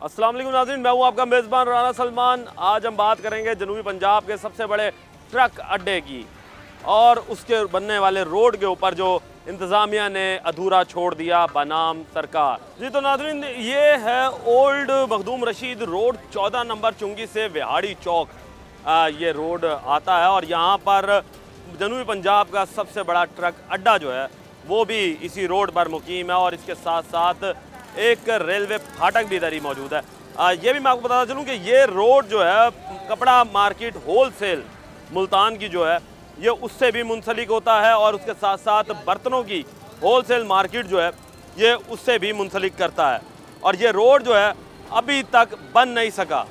अस्सलाम वालेकुम नाज़रीन, मैं हूँ आपका मेज़बान राना सलमान। आज हम बात करेंगे जनूबी पंजाब के सबसे बड़े ट्रक अड्डे की और उसके बनने वाले रोड के ऊपर जो इंतज़ामिया ने अधूरा छोड़ दिया बनाम सरकार। जी तो नाज़रीन, ये है old Makhdoom Rashid road, 14 number चुंगी से विहाड़ी चौक ये रोड आता है और यहाँ पर जनूबी पंजाब का सबसे बड़ा ट्रक अड्डा जो है वो भी इसी रोड पर मुकीम है और इसके साथ साथ एक रेलवे फाटक भी इधर ही मौजूद है। ये भी मैं आपको बताना चलूँ कि ये रोड जो है कपड़ा मार्केट होलसेल मुल्तान की जो है ये उससे भी मुंसलिक होता है और उसके साथ साथ बर्तनों की होलसेल मार्केट जो है ये उससे भी मुंसलिक करता है। और ये रोड जो है अभी तक बन नहीं सका।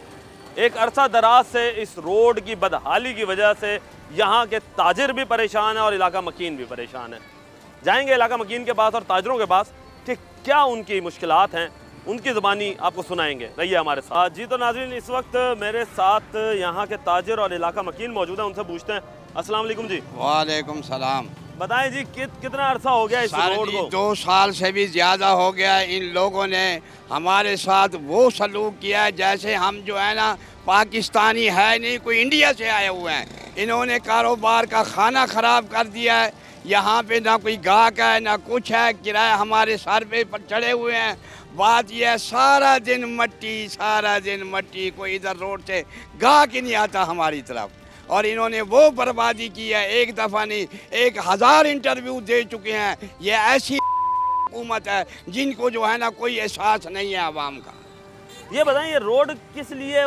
एक अरसा दराज से इस रोड की बदहाली की वजह से यहाँ के ताजिर भी परेशान है और इलाका मकीन भी परेशान है। जाएंगे इलाका मकीन के पास और ताजरों के पास कि क्या उनकी मुश्किलात हैं, उनकी ज़बानी आपको सुनाएंगे। रहिए हमारे साथ। जी तो नाज़रीन, इस वक्त मेरे साथ यहाँ के ताजिर और इलाका मकीन मौजूद हैं, उनसे पूछते हैं। अस्सलाम वालेकुम जी। वालेकुम सलाम। बताएं जी, कितना अरसा हो गया इस रोड को? 2 साल से भी ज़्यादा हो गया। इन लोगों ने हमारे साथ वो सलूक किया है जैसे हम जो है ना पाकिस्तानी है नहीं, कोई इंडिया से आए हुए हैं। इन्होंने कारोबार का खाना ख़राब कर दिया है। यहाँ पे ना कोई गाहक है ना कुछ है, किराया हमारे सर पे पर चढ़े हुए हैं। बात यह है सारा दिन मट्टी, कोई इधर रोड से गाहक ही नहीं आता हमारी तरफ। और इन्होंने वो बर्बादी की है, एक दफ़ा नहीं 1000 इंटरव्यू दे चुके हैं। ये ऐसी हुकूमत है जिनको जो है ना कोई एहसास नहीं है आवाम का। ये बताएं, ये रोड किस लिए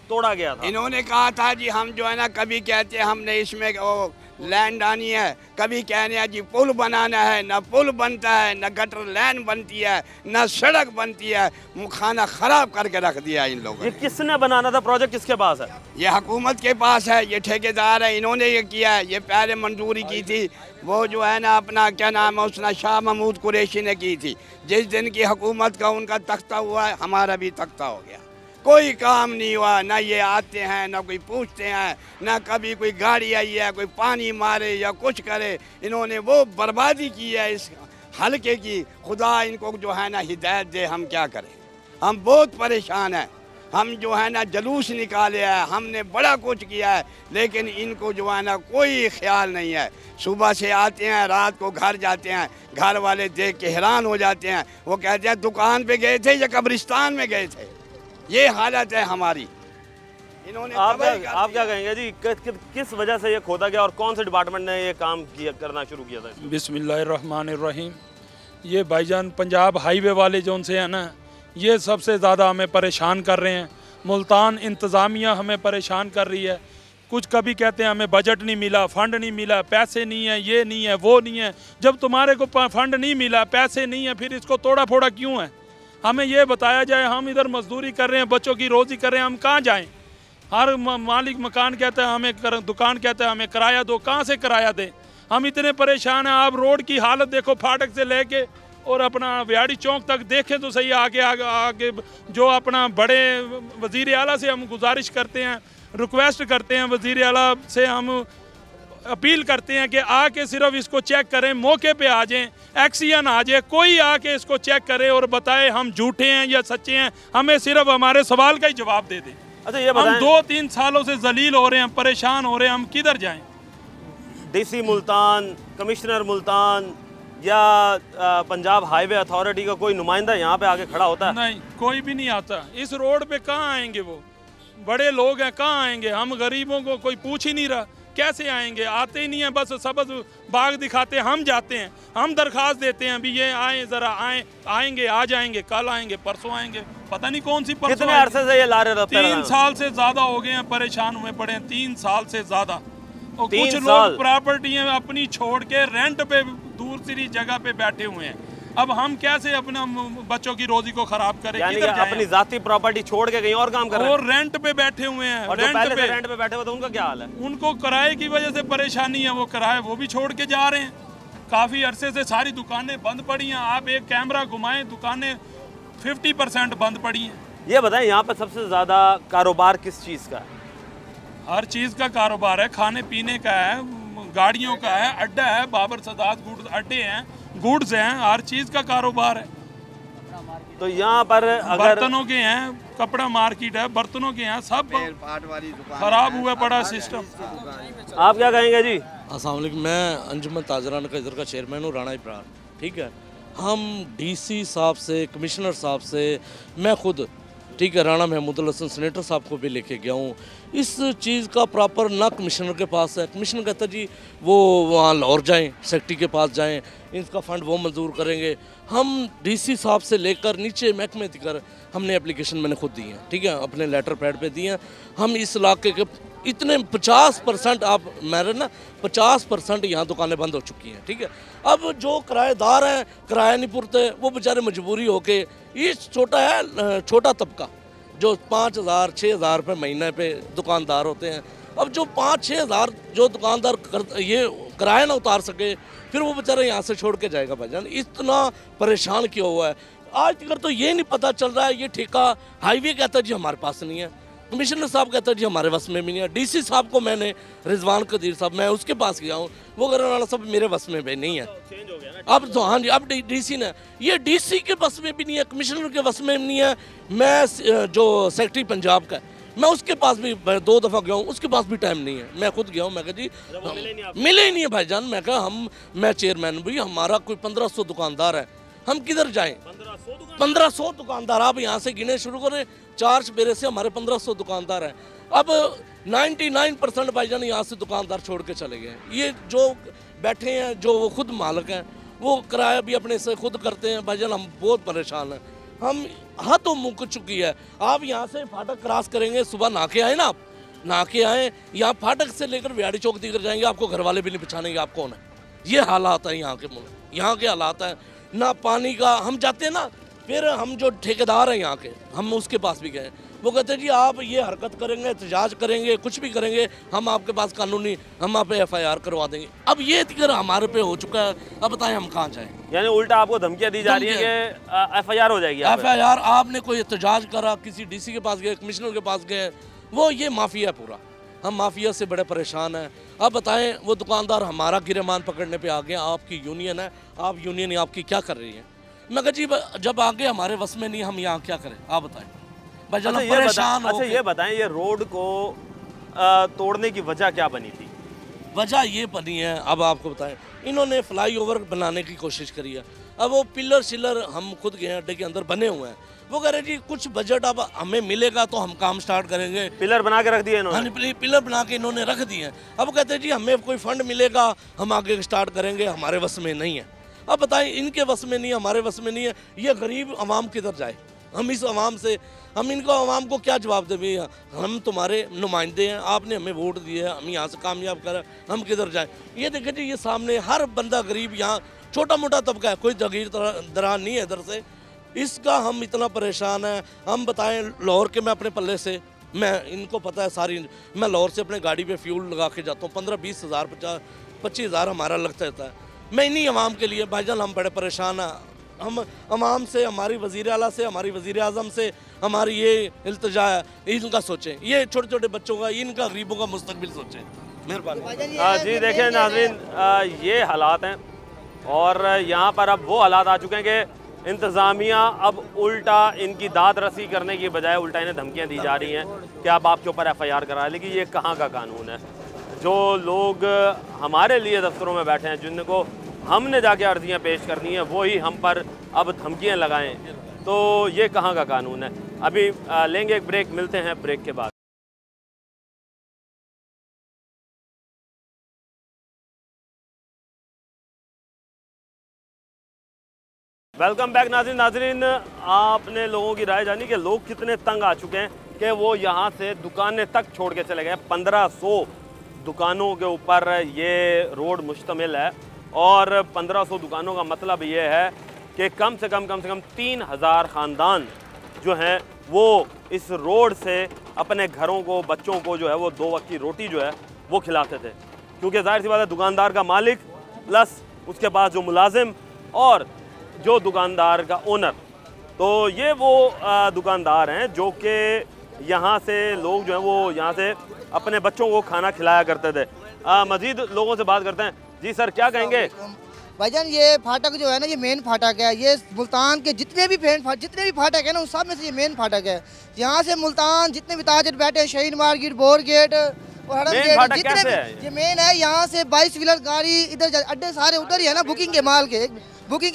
तोड़ा गया था? इन्होंने कहा था जी हम जो है ना कभी कहते हैं हमने इसमें वो लैंड आनी है, कभी कहने हैं जी पुल बनाना है, ना पुल बनता है, ना गटर लाइन बनती है, ना सड़क बनती है। खाना ख़राब करके रख दिया इन लोगों ने। ये किसने बनाना था? प्रोजेक्ट किसके पास है? ये हुकूमत के पास है, ये ठेकेदार है, इन्होंने ये किया है। ये पहले मंजूरी की थी, वो जो है ना अपना क्या नाम है उसने शाह महमूद कुरैशी ने की थी। जिस दिन की हुकूमत का उनका तख्ता हुआ है, हमारा भी तख्ता हो गया। कोई काम नहीं हुआ, ना ये आते हैं ना कोई पूछते हैं, ना कभी कोई गाड़ी आई है कोई पानी मारे या कुछ करे। इन्होंने वो बर्बादी की है इस हल्के की। खुदा इनको जो है ना हिदायत दे, हम क्या करें। हम बहुत परेशान हैं। हम जो है ना जलूस निकाले है, हमने बड़ा कुछ किया है, लेकिन इनको जो है ना कोई ख्याल नहीं है। सुबह से आते हैं, रात को घर जाते हैं, घर वाले देख के हैरान हो जाते हैं। वो कहते हैं दुकान पे गए थे या कब्रिस्तान में गए थे। ये हालत है हमारी। इन्होंने आप क्या कहेंगे जी, किस वजह से ये खोदा गया और कौन से डिपार्टमेंट ने ये काम करना शुरू किया था? बिस्मिल्लाहिर्रहमानिर्रहीम। ये भाईजान पंजाब हाईवे वाले जो उनसे है ना, ये सबसे ज़्यादा हमें परेशान कर रहे हैं। मुल्तान इंतज़ामिया हमें परेशान कर रही है। कुछ कभी कहते हैं हमें बजट नहीं मिला, फ़ंड नहीं मिला, पैसे नहीं है, ये नहीं है, वो नहीं है। जब तुम्हारे को फ़ंड नहीं मिला, पैसे नहीं है, फिर इसको तोड़ा फोड़ा क्यों है? हमें ये बताया जाए। हम इधर मजदूरी कर रहे हैं, बच्चों की रोज़ी कर रहे हैं, हम कहाँ जाएं? हर मालिक मकान कहता है हमें, दुकान कहता है हमें किराया दो, कहाँ से किराया दें? हम इतने परेशान हैं। आप रोड की हालत देखो, फाटक से लेके और अपना विहाड़ी चौक तक देखें तो सही। आगे जो अपना बड़े वज़ीर आला से हम गुजारिश करते हैं, रिक्वेस्ट करते हैं, वज़ीर आला से हम अपील करते हैं कि आके सिर्फ इसको चेक करें, मौके पे आ जाएं, एक्सीजन आ जाए, कोई आके इसको चेक करे और बताए हम झूठे हैं या सच्चे हैं। हमें सिर्फ हमारे सवाल का ही जवाब दे दें। अच्छा ये बताएं, हम 2-3 सालों से जलील हो रहे हैं, परेशान हो रहे हैं, हम किधर जाएं? डीसी मुल्तान, कमिश्नर मुल्तान या पंजाब हाईवे अथॉरिटी का कोई नुमाइंदा यहाँ पे आके खड़ा होता है? नहीं, कोई भी नहीं आता। इस रोड पे कहाँ आएंगे वो? बड़े लोग हैं, कहाँ आएंगे? हम गरीबों को कोई पूछ ही नहीं रहा, कैसे आएंगे? आते ही नहीं है, बस सबज बाग दिखाते हैं। हम जाते हैं, हम दरख्वास्त देते हैं, अभी ये आए, ज़रा आएंगे, आ जाएंगे, कल आएंगे, परसों आएंगे, पता नहीं कौन सी परसों। कितने अरसे से ये ला रहे? 3 साल से ज़्यादा हो गए हैं, परेशान हुए पड़े हैं 3 साल से ज़्यादा। और कुछ 3 साल लोग प्रॉपर्टी अपनी छोड़ के रेंट पे दूसरी जगह पे बैठे हुए हैं। अब हम कैसे अपना बच्चों की रोजी को खराब करें? यानी कि अपनी जाती प्रॉपर्टी छोड़ के कहीं और काम कर रहे हैं और रेंट पे बैठे हुए हैं। और जो पहले से रेंट पे बैठे हुए थे उनका क्या हाल है? उनको किराए की वजह से परेशानी है, वो किराए वो भी छोड़ के जा रहे हैं। काफ़ी अरसे से सारी दुकानें बंद पड़ी हैं। आप एक कैमरा घुमाएं, दुकानें 50% बंद पड़ी हैं। ये बताएं, यहाँ पर सबसे ज़्यादा कारोबार किस चीज़ का है? हर चीज़ का कारोबार है, खाने पीने का है, गाड़ियों का है, अड्डा है, बाबर सदात गुड्स अड्डे हैं, गुड्स हैं, हर चीज़ का कारोबार है। तो यहाँ पर अगर बर्तनों के हैं, कपड़ा मार्केट है, बर्तनों के हैं, सब खराब हुआ पड़ा सिस्टम। आप क्या कहेंगे जी? अस्सलाम वालेकुम, मैं अंजुमन ताजरान का इधर का चेयरमैन हूँ, राणा इब्रार। ठीक है, हम डीसी साहब से, कमिश्नर साहब से, मैं खुद, ठीक है, राणा महमूद हसन सेनेटर साहब को भी लेके गया हूँ। इस चीज़ का प्रॉपर ना कमिश्नर के पास है। कमिश्नर कहता जी वो वहाँ लाहौर जाएं, सेक्रेटरी के पास जाएं, इसका फ़ंड वो मंजूर करेंगे। हम डीसी साहब से लेकर नीचे महकमे तक हमने एप्लीकेशन मैंने खुद दी है, ठीक है, अपने लेटर पैड पे दी हैं। हम इस इलाके के इतने 50% आप मेरे ना 50% यहाँ दुकानें बंद हो चुकी हैं, ठीक है। अब जो किराएदार हैं, किराया नहीं पुरते, वो बेचारे मजबूरी होके, ये छोटा तबका जो 5,000 6,000 रुपये महीने पे दुकानदार होते हैं। अब जो 5-6 हज़ार जो दुकानदार ये किराया ना उतार सके, फिर वो बेचारा यहाँ से छोड़ के जाएगा भाईजान। इतना परेशान क्यों हुआ है आज तक तो ये नहीं पता चल रहा है। ये ठेका हाईवे कहता है जी हमारे पास नहीं है, कमिश्नर साहब कहता है जी हमारे वस में भी नहीं है। डीसी साहब को मैंने, रिजवान कदीर साहब, मैं उसके पास गया हूँ, वो कह रहा साहब मेरे वस में भी नहीं है। अब तो हाँ जी, अब डीसी ने, ये डीसी के बस में भी नहीं है, कमिश्नर के बस में भी नहीं है। मैं जो सेक्रेटरी पंजाब का, मैं उसके पास भी 2 दफ़ा गया हूँ, उसके पास भी टाइम नहीं है। मैं खुद गया हूँ, मैं कहा जी मिले ही नहीं है भाईजान। मैं कहा मैं चेयरमैन भी, हमारा कोई 1500 दुकानदार है, हम किधर जाएं? 1500 दुकानदार, आप यहाँ से गिने शुरू करें, 4 चपेरे से हमारे 1500 दुकानदार हैं। अब 99% भाईजान यहाँ से दुकानदार छोड़ के चले गए। ये जो बैठे हैं, जो वो खुद मालिक हैं, वो किराया भी अपने से खुद करते हैं। भाईजान हम बहुत परेशान हैं, हम हद तो मुँक चुकी है। आप यहाँ से फाटक क्रॉस करेंगे, सुबह नहा के आए ना, आप नहा के आए, यहाँ फाटक से लेकर विहाड़ी चौक दिख जाएंगे, आपको घर वाले भी नहीं पहचानेंगे आप कौन है। ये हालात है यहाँ के हालात हैं। ना पानी का, हम जाते हैं ना, फिर हम जो ठेकेदार हैं यहाँ के, हम उसके पास भी गए, वो कहते हैं जी आप ये हरकत करेंगे, एहतजाज करेंगे, कुछ भी करेंगे, हम आपके पास कानूनी, हम आप पे FIR करवा देंगे। अब ये तिकर हमारे पे हो चुका है, अब बताएं हम कहाँ जाएं? यानी उल्टा आपको धमकियाँ दी जा रही है कि FIR हो जाएगी। FIR, आपने कोई एहतजाज करा, किसी DC के पास गए, कमिश्नर के पास गए, वो ये माफिया है पूरा। हम माफिया से बड़े परेशान हैं। अब बताएं, वो दुकानदार हमारा गिरेमान पकड़ने पे आ गए। आपकी यूनियन है, आप यूनियन आपकी क्या कर रही है? मैं कहा जी जब आगे हमारे वस में नहीं, हम यहाँ क्या करें? आप बताएं। अच्छा ये बताएं, ये रोड को तोड़ने की वजह क्या बनी थी? वजह ये बनी है, अब आपको बताएं, इन्होंने फ्लाईओवर बनाने की कोशिश करी है। अब वो पिलर शिलर हम खुद गए अड्डे के अंदर बने हुए हैं, वो कह रहे जी कुछ बजट अब हमें मिलेगा तो हम काम स्टार्ट करेंगे। पिलर बना के रख दिए इन्होंने? हाँ, पिलर बना के इन्होंने रख दिए हैं। अब कहते हैं जी हमें कोई फंड मिलेगा, हम आगे स्टार्ट करेंगे, हमारे वस में नहीं है। अब बताएं, इनके वस में नहीं है, हमारे वस में नहीं है, ये गरीब आवाम किधर जाए? हम इस आवाम से, हम इनको आवाम को क्या जवाब दें? भैया हम तुम्हारे नुमाइंदे हैं, आपने हमें वोट दिए हैं, हम यहाँ से कामयाब करें, हम किधर जाएं? ये देखें जी, ये सामने हर बंदा गरीब, यहाँ छोटा मोटा तबका है, कोई जगीर दरान नहीं है इधर से। इसका हम इतना परेशान हैं। हम बताएं, लाहौर के मैं अपने पल्ले से, मैं इनको पता है सारी, मैं लाहौर से अपने गाड़ी पे फ्यूल लगा के जाता हूँ, 15-20 हज़ार 25,000 हमारा लगता रहता है। मैं इन्हीं अवाम के लिए भाईजान हम बड़े परेशान हैं। हम अवाम से, हमारी वज़ीर आला से, हमारी वज़ीर आज़म से हमारी ये इल्तिजा है, इनका सोचें, ये छोटे छोटे बच्चों का, इनका गरीबों का मुस्तकबिल सोचें, मेहरबानी। जी देखें नाज़रीन, ये हालात हैं और यहाँ पर अब वो हालात आ चुके हैं कि इंतज़ामिया अब उल्टा इनकी दाद रसी करने की बजाय उल्टा इन्हें धमकियाँ दी जा रही हैं कि अब आपके ऊपर FIR करा है। लेकिन ये कहाँ का कानून है? जो लोग हमारे लिए दफ्तरों में बैठे हैं, जिनको हमने जाके अर्जियाँ पेश करनी है, वो ही हम पर अब धमकियाँ लगाएं, तो ये कहाँ का कानून है? अभी लेंगे एक ब्रेक, मिलते हैं ब्रेक के बाद। वेलकम बैक नाज़रीन, आपने लोगों की राय जानी कि लोग कितने तंग आ चुके हैं कि वो यहाँ से दुकानें तक छोड़ के चले गए। 1500 दुकानों के ऊपर ये रोड मुश्तमिल है और 1500 दुकानों का मतलब ये है कि कम से कम 3000 ख़ानदान जो हैं वो इस रोड से अपने घरों को, बच्चों को जो है वो 2 वक्त की रोटी जो है वो खिलाते थे। क्योंकि जाहिर सी बात है, दुकानदार का मालिक प्लस उसके पास जो मुलाजिम और जो दुकानदार का ओनर, तो ये वो दुकानदार हैं जो कि यहाँ से लोग जो हैं वो यहाँ से अपने बच्चों को खाना खिलाया करते थे। मज़ीद लोगों से बात करते हैं। जी सर, क्या कहेंगे? भाईजान ये फाटक जो है ना, ये मेन फाटक है। ये मुल्तान के जितने भी फाटक है ना, उन सब में से ये मेन फाटक है। यहाँ से मुल्तान जितने भी ताजर बैठे हैं, शहीद मार्केट, बोर गेट और हरम गेट, जितने भी ये मेन है। यहाँ से 22 व्हीलर गाड़ी इधर, अड्डे सारे उधर ही है ना, बुकिंग के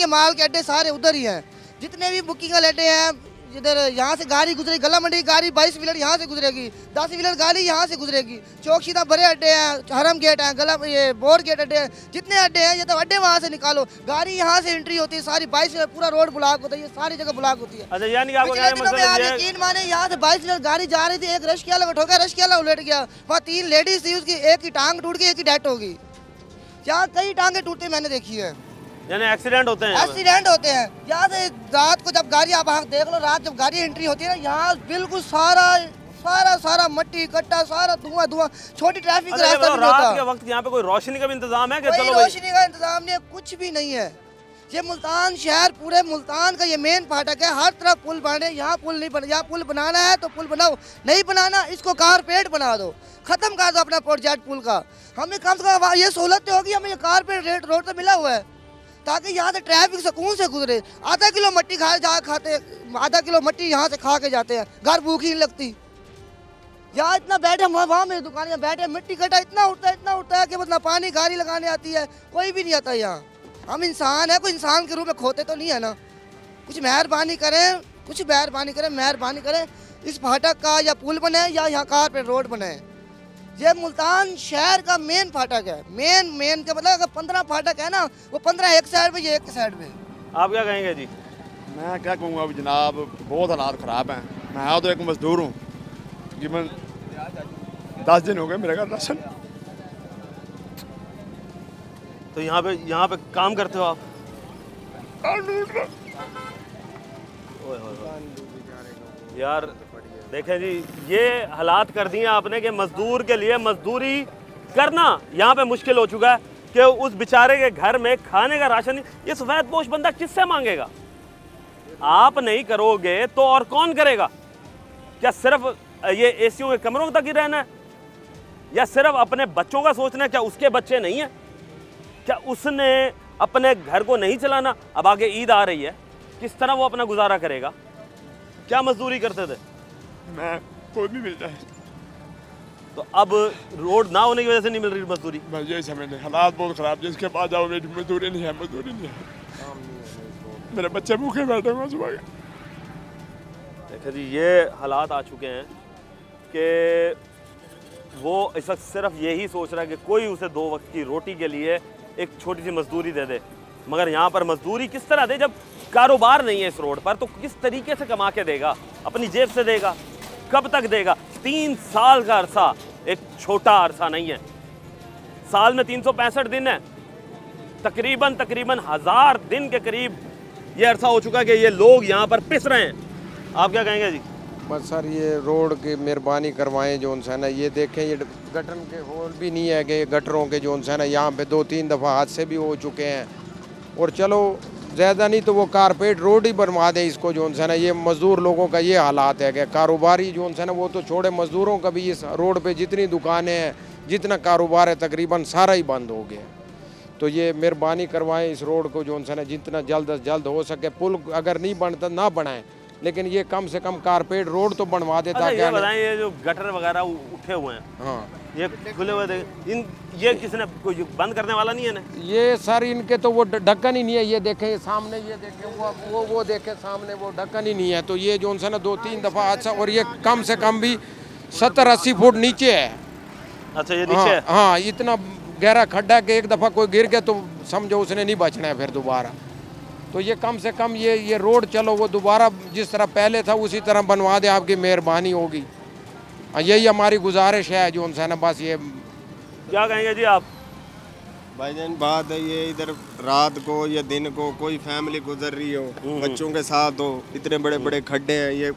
माल के अड्डे सारे उधर ही हैं। जितने भी बुकिंग वाले अड्डे हैं इधर, यहाँ से गाड़ी गुजरेगी, गला मंडी की गाड़ी 22 व्हीलर यहाँ से गुजरेगी, 10 व्हीलर गाड़ी यहाँ से गुजरेगी। चौकशीदा बड़े अड्डे हैं, हरम गेट है, ये बोर गेट अड्डे हैं, जितने अड्डे हैं ये तो अड्डे वहाँ से निकालो। गाड़ी यहाँ से एंट्री होती है सारी 22 व्हीलर, पूरा रोड ब्लॉक होता है, ये सारी जगह ब्लॉक होती है। अच्छा, यानी आपको यकीन माने यहाँ से 22 व्हीलर गाड़ी जा रही थी, एक रश किया ठोका, रश किया उलट गया। वहाँ 3 लेडीज थी, उसकी एक की टांग टूट गई, एक की डेथ होगी। यहाँ कई टांगे टूटते मैंने देखी है। यानी एक्सीडेंट होते हैं, यहाँ से रात को जब गाड़ी, आप देख लो, रात जब गाड़ी एंट्री होती है ना, यहाँ बिल्कुल सारा मट्टी कट्टा, सारा धुआं, छोटी ट्रैफिक का रास्ता नहीं होता। रात के वक्त यहाँ पे कोई रोशनी का भी इंतजाम है? कोई रोशनी का इंतजाम नहीं है, कुछ भी नहीं है। ये मुल्तान शहर, पूरे मुल्तान का ये मेन फाटक है। हर तरफ पुल बने, यहाँ पुल नहीं बना। यहाँ पुल बनाना है तो पुल बनाओ, नहीं बनाना इसको कारपेट बना दो, खत्म कर दो अपना प्रोजेक्ट पुल का। हमें कम से कम ये सहूलत होगी, हमें ये कारपेट रोड तो मिला हुआ है, ताकि यहाँ से ट्रैफिक सुकून से गुजरे। आधा किलो मट्टी खाते, आधा किलो मट्टी यहाँ से खा के जाते हैं, घर भूखी नहीं लगती। यहाँ इतना बैठे, वहाँ मेरी दुकान में बैठे, मिट्टी कटा इतना उठता है कि मतलब पानी गाड़ी लगाने आती है, कोई भी नहीं आता यहाँ। हम इंसान है, कोई इंसान के रूप में खोते तो नहीं है ना। कुछ मेहरबानी करें, इस फाटक का या पुल बने या यहाँ कारपेट रोड बने। ये मुल्तान शहर का मेन फाटक है। मेन का मतलब अगर 15 फाटक है ना, वो 15 एक साइड पे, ये एक साइड पे। आप क्या कहेंगे जी? मैं क्या कहूँगा अभी जनाब, बहुत हालात ख़राब हैं। मैं तो एक मजदूर हूँ, तकरीबन 10 दिन हो गए मेरे घर राशन। तो यहाँ पे काम करते हो आप? यार देखें जी, ये हालात कर दिए आपने कि मजदूर के लिए मजदूरी करना यहाँ पे मुश्किल हो चुका है कि उस बेचारे के घर में खाने का राशन, ये सफेदपोश बंदा किससे मांगेगा? आप नहीं करोगे तो और कौन करेगा? क्या सिर्फ ये एसीओ के कमरों तक ही रहना है, या सिर्फ अपने बच्चों का सोचना है? क्या उसके बच्चे नहीं है? क्या उसने अपने घर को नहीं चलाना? अब आगे ईद आ रही है, किस तरह वो अपना गुजारा करेगा? क्या मजदूरी करते थे? मैं कोई भी मिल जाए। तो अब रोड ना होने की वजह से नहीं मिल रही मजदूरी? बस यही समझ लें, हालात बहुत ख़राब। जिसके पास जाओ मेरी मजदूरी नहीं है, मेरे बच्चे भूखे बैठे हुए सुबह के। देखिए जी, ये हालात आ चुके हैं कि वो इस वक्त सिर्फ यही सोच रहा है कि कोई उसे 2 वक्त की रोटी के लिए एक छोटी सी मजदूरी दे दे। मगर यहाँ पर मजदूरी किस तरह दे जब कारोबार नहीं है इस रोड पर? तो किस तरीके से कमा के देगा? अपनी जेब से देगा? कब तक देगा? 3 साल का अरसा एक छोटा अरसा नहीं है। साल में 365 दिन है, तकरीबन 1000 दिन के करीब ये अरसा हो चुका है कि ये लोग यहाँ पर पिस रहे हैं। आप क्या कहेंगे जी? बस सर, ये रोड की मेहरबानी करवाएं जो है ना। ये देखें, ये गटर के होल भी नहीं है कि गटरों के जो है ना, यहाँ पे 2-3 दफ़ा हादसे भी हो चुके हैं। और चलो ज़्यादा नहीं तो वो कारपेट रोड ही बनवा दें इसको जो है ना। ये मज़दूर लोगों का ये हालात है कि कारोबारी जो है ना, वो तो छोड़े, मज़दूरों का भी इस रोड पे जितनी दुकानें हैं, जितना कारोबार है, तकरीबन सारा ही बंद हो गया। तो ये मेहरबानी करवाएं इस रोड को जो है ना, जितना जल्द अज जल्द हो सके। पुल अगर नहीं बनता ना बनाएं, लेकिन ये कम से कम कारपेट रोड तो बनवा देता। अच्छा, ये बताएं, ये जो गटर वगैरह उठे हुए हैं, हाँ, ये खुले हुए ये किसने, कोई बंद करने वाला नहीं है ना? ये सर इनके तो वो ढक्कन ही नहीं है। ये देखें सामने, ये देखें वो देखें सामने, वो ढक्कन ही नहीं है। तो ये जो है ना 2-3 दफ़ा हादसा, और ये कम से कम भी 70-80 फुट नीचे है। अच्छा, ये नीचे है? हाँ, इतना गहरा खड्डा कि एक दफ़ा कोई गिर गया तो समझो उसने नहीं बचना है फिर दोबारा। तो ये कम से कम ये रोड चलो वो दोबारा जिस तरह पहले था उसी तरह बनवा दे, आपकी मेहरबानी होगी। यही हमारी गुजारिश है जो है ना। बस ये क्या कहेंगे जी आप? भाईजान, बात है ये, इधर रात को या दिन को कोई फैमिली गुजर रही हो, बच्चों के साथ हो, इतने बड़े बड़े खड्डे हैं, ये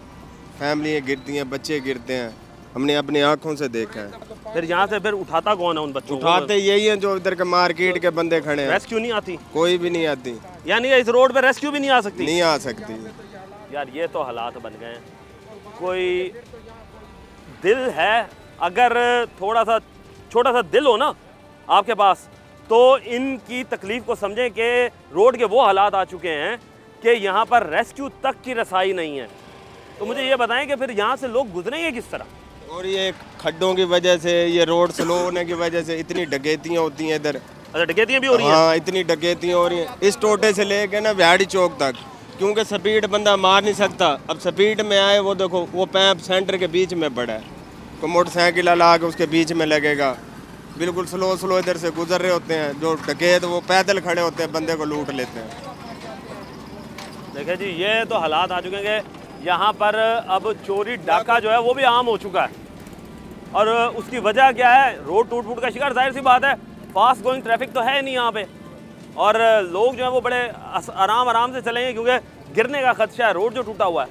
फैमिलियाँ गिरती हैं, बच्चे गिरते हैं, हमने अपनी आंखों से देखा है। फिर यहाँ से फिर उठाता कौन है उन बच्चों को? उठाते यही हैं जो इधर के मार्केट के बंदे खड़े हैं। रेस्क्यू नहीं आती? कोई भी नहीं आती। यानी इस रोड पे रेस्क्यू भी नहीं आ सकती? नहीं आ सकती। यार ये तो हालात बन गए हैं। कोई दिल है, अगर थोड़ा सा छोटा सा दिल हो ना आपके पास, तो इनकी तकलीफ़ को समझें कि रोड के वो हालात आ चुके हैं कि यहाँ पर रेस्क्यू तक की रसाई नहीं है। तो मुझे ये बताएं कि फिर यहाँ से लोग गुजरेंगे किस तरह? और ये खड्डों की वजह से, ये रोड स्लो होने की वजह से इतनी डकैतियाँ होती हैं इधर। अच्छा, डकैतियाँ भी हो रही हैं? हाँ, इतनी डकैतियाँ हो रही हैं इस टोटे से लेके ना बिहाड़ी चौक तक, क्योंकि स्पीड बंदा मार नहीं सकता। अब स्पीड में आए, वो देखो वो पैप सेंटर के बीच में पड़ा है, कोई मोटरसाइकिल ला के उसके बीच में लगेगा। बिल्कुल स्लो स्लो इधर से गुजर रहे होते हैं जो डकैत, वो पैदल खड़े होते हैं, बंदे को लूट लेते हैं। देखिए जी, ये तो हालात आ चुके हैं कि यहाँ पर अब चोरी डाका जो है वो भी आम हो चुका है। और उसकी वजह क्या है? रोड टूट फूट का शिकार, जाहिर सी बात है, फास्ट गोइंग ट्रैफिक तो है नहीं यहाँ पे, और लोग जो है वो बड़े आराम से चलेंगे क्योंकि गिरने का खदशा है, रोड जो टूटा हुआ है।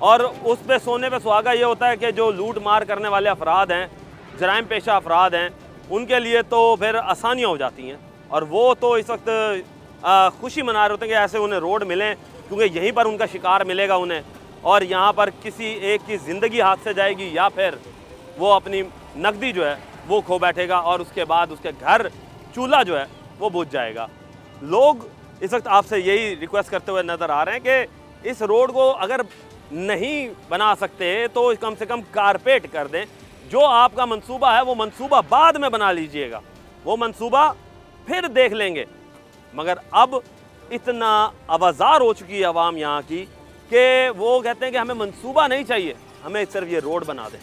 और उस पे सोने पे सुहागा ये होता है कि जो लूट मार करने वाले अफराद हैं, जराइम पेशा अफराद हैं, उनके लिए तो फिर आसानियाँ हो जाती हैं। और वो तो इस वक्त खुशी मना रहे होते हैं कि ऐसे उन्हें रोड मिलें, क्योंकि यहीं पर उनका शिकार मिलेगा उन्हें, और यहाँ पर किसी एक की ज़िंदगी हाथ से जाएगी या फिर वो अपनी नकदी जो है वो खो बैठेगा, और उसके बाद उसके घर चूल्हा जो है वो बुझ जाएगा। लोग इस वक्त आपसे यही रिक्वेस्ट करते हुए नज़र आ रहे हैं कि इस रोड को अगर नहीं बना सकते तो कम से कम कारपेट कर दें। जो आपका मंसूबा है वो मंसूबा बाद में बना लीजिएगा, वो मंसूबा फिर देख लेंगे। मगर अब इतना आवाज़ार हो चुकी है आवाम यहाँ की कि वो कहते हैं कि हमें मंसूबा नहीं चाहिए, हमें सिर्फ ये रोड बना दें।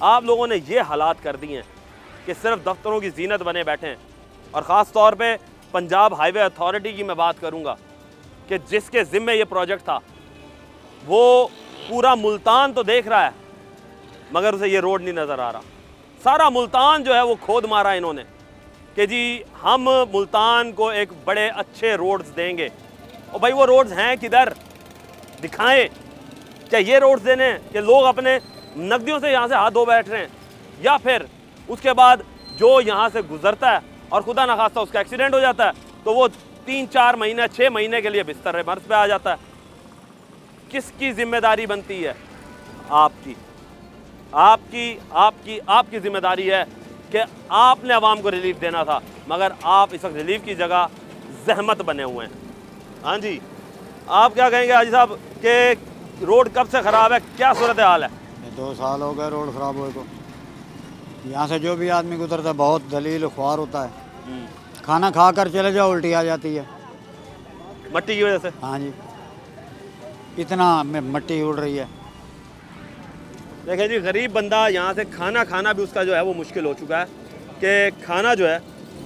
आप लोगों ने ये हालात कर दिए हैं कि सिर्फ दफ्तरों की जीनत बने बैठे हैं। और ख़ास तौर पे पंजाब हाईवे अथॉरिटी की मैं बात करूँगा कि जिसके ज़िम्मे ये प्रोजेक्ट था, वो पूरा मुल्तान तो देख रहा है मगर उसे ये रोड नहीं नज़र आ रहा। सारा मुल्तान जो है वो खोद मारा इन्होंने कि जी हम मुल्तान को एक बड़े अच्छे रोड्स देंगे। और भाई वो रोड्स हैं किधर? दिखाएं। क्या ये रोड्स देने कि लोग अपने नकदियों से यहाँ से हाथ धो बैठ रहे हैं, या फिर उसके बाद जो यहाँ से गुजरता है और खुदा न खास्ता उसका एक्सीडेंट हो जाता है तो वो 3-4 महीने 6 महीने के लिए बिस्तर मर्ज पे आ जाता है। किसकी जिम्मेदारी बनती है? आपकी आपकी आपकी आपकी जिम्मेदारी है कि आपने आवाम को रिलीफ देना था, मगर आप इस वक्त रिलीफ की जगह जहमत बने हुए हैं। हाँ जी, आप क्या कहेंगे हाजी साहब कि रोड कब से ख़राब है, क्या सूरत हाल है? 2 साल हो गए रोड ख़राब हुए को। यहाँ से जो भी आदमी गुजरता है बहुत दलील ख्वार होता है। खाना खा कर चले जाओ उल्टी आ जाती है मट्टी की वजह से। हाँ जी, इतना मट्टी उड़ रही है। देखिए जी, गरीब बंदा यहाँ से खाना खाना भी उसका जो है वो मुश्किल हो चुका है कि खाना जो है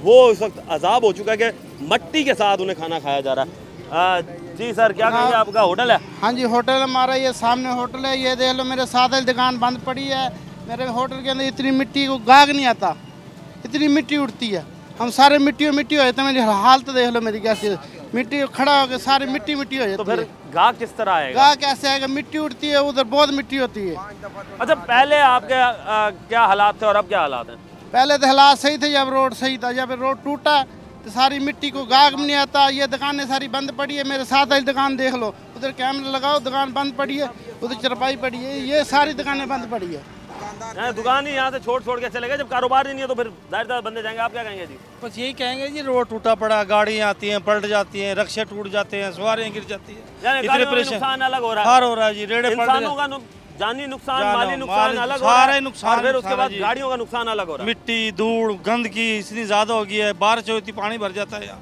वो इस वक्त अजाब हो चुका है कि मट्टी के साथ उन्हें खाना खाया जा रहा है। जी सर, क्या कहेंगे? आपका होटल है? हाँ जी, होटल हमारा ये सामने होटल है। ये देख लो, मेरे साथ ही दुकान बंद पड़ी है। मेरे होटल के अंदर इतनी मिट्टी को गाग नहीं आता, इतनी मिट्टी उड़ती है। हम सारे मिट्टी हो जाते हैं। मेरी हालत देख लो मेरी कैसी, मिट्टी खड़ा होकर सारी मिट्टी हो जाती है। तो फिर गाग किस तरह आएगा? गाग कैसे आएगा? मिट्टी उड़ती है, उधर बहुत मिट्टी होती है। अच्छा, पहले आपके क्या हालात थे और अब क्या हालात हैं? पहले तो हालात सही थे जब रोड सही था। जब रोड टूटा तो सारी मिट्टी को गाग नहीं आता। ये दुकानें सारी बंद पड़ी है। मेरे साथ ही दुकान देख लो, उधर कैमरा लगाओ, दुकान बंद पड़ी है, उधर चरपाई पड़ी है, ये सारी दुकानें बंद पड़ी है। दुकान ही यहाँ से छोड़ के चले गए। जब कारोबार ही नहीं है तो फिर जाहिर बंदे जाएंगे। आप क्या कहेंगे जी? बस यही कहेंगे जी, रोड टूटा पड़ा, गाड़ियाँ आती हैं पलट जाती हैं, रक्शे टूट जाते हैं, सवारियाँ गिर जाती हैं, इतने नुकसान अलग हो रहा है। हर हो रहा है जी, रेड़े इंसानों का जानी नुकसान, माली नुकसान अलग हो रहा है, सारे नुकसान, और फिर उसके बाद गाड़ियों का नुकसान अलग हो रहा है। मिट्टी, धूल, गंदगी इतनी ज़्यादा हो गई है। बारिश होती पानी भर जाता है यहाँ,